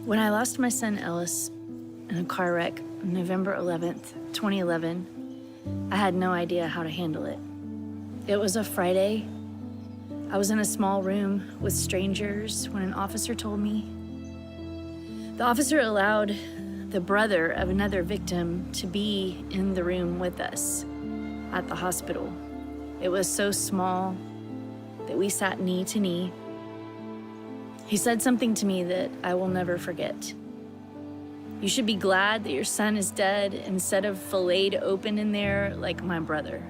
When I lost my son Ellis in a car wreck on November 11th, 2011, I had no idea how to handle it. It was a Friday. I was in a small room with strangers when an officer told me. The officer allowed the brother of another victim to be in the room with us at the hospital. It was so small that we sat knee to knee. He said something to me that I will never forget. You should be glad that your son is dead instead of filleted open in there like my brother.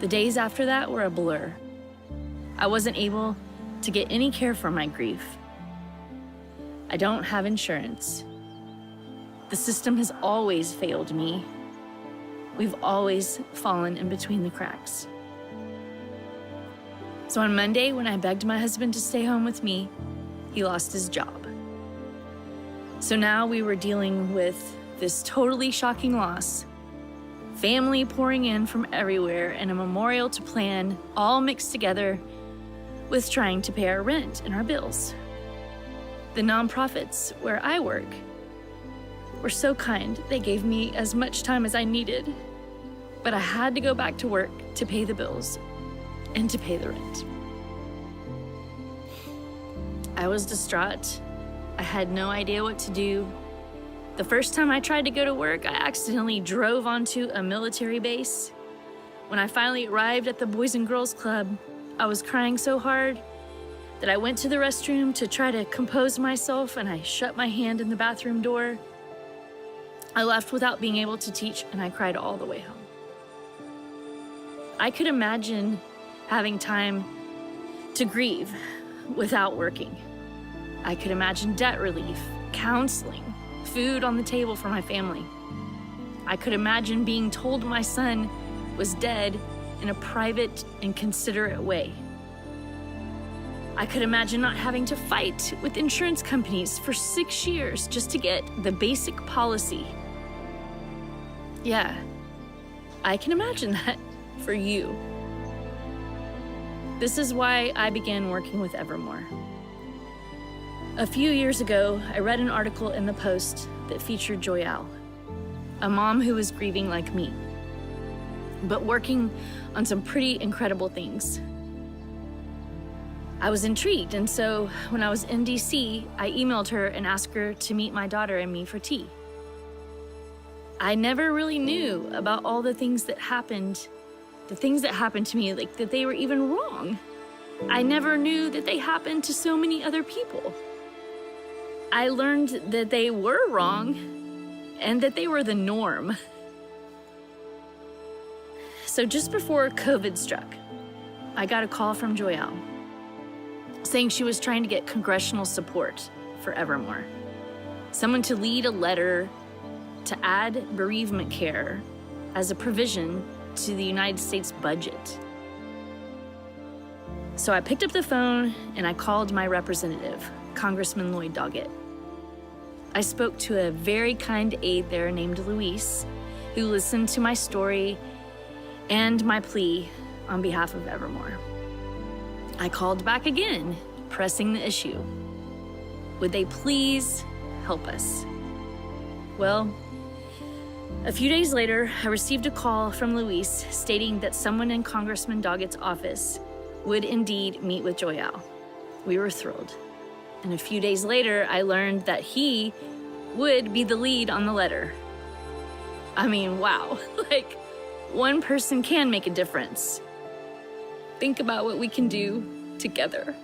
The days after that were a blur. I wasn't able to get any care for my grief. I don't have insurance. The system has always failed me. We've always fallen in between the cracks. So on Monday, when I begged my husband to stay home with me, he lost his job. So now we were dealing with this totally shocking loss, family pouring in from everywhere, and a memorial to plan, all mixed together with trying to pay our rent and our bills. The nonprofits where I work were so kind. They gave me as much time as I needed, but I had to go back to work to pay the bills and to pay the rent. I was distraught. I had no idea what to do. The first time I tried to go to work, I accidentally drove onto a military base. When I finally arrived at the Boys and Girls Club, I was crying so hard that I went to the restroom to try to compose myself, and I shut my hand in the bathroom door. I left without being able to teach, and I cried all the way home. I could imagine having time to grieve without working. I could imagine debt relief, counseling, food on the table for my family. I could imagine being told my son was dead in a private and considerate way. I could imagine not having to fight with insurance companies for 6 years just to get the basic policy. Yeah, I can imagine that for you. This is why I began working with Evermore. A few years ago, I read an article in the Post that featured Joyelle, a mom who was grieving like me, but working on some pretty incredible things. I was intrigued, and so when I was in DC, I emailed her and asked her to meet my daughter and me for tea. I never really knew about all the things that happened to me, like that they were even wrong. I never knew that they happened to so many other people. I learned that they were wrong and that they were the norm. So just before COVID struck, I got a call from Joyelle saying she was trying to get congressional support for Evermore. Someone to lead a letter to add bereavement care as a provision to the United States budget. So I picked up the phone and I called my representative, Congressman Lloyd Doggett. I spoke to a very kind aide there named Luis, who listened to my story and my plea on behalf of Evermore. I called back again, pressing the issue. Would they please help us? Well, a few days later, I received a call from Luis stating that someone in Congressman Doggett's office would indeed meet with Joyelle. We were thrilled. And a few days later, I learned that he would be the lead on the letter. I mean, wow, like one person can make a difference. Think about what we can do together.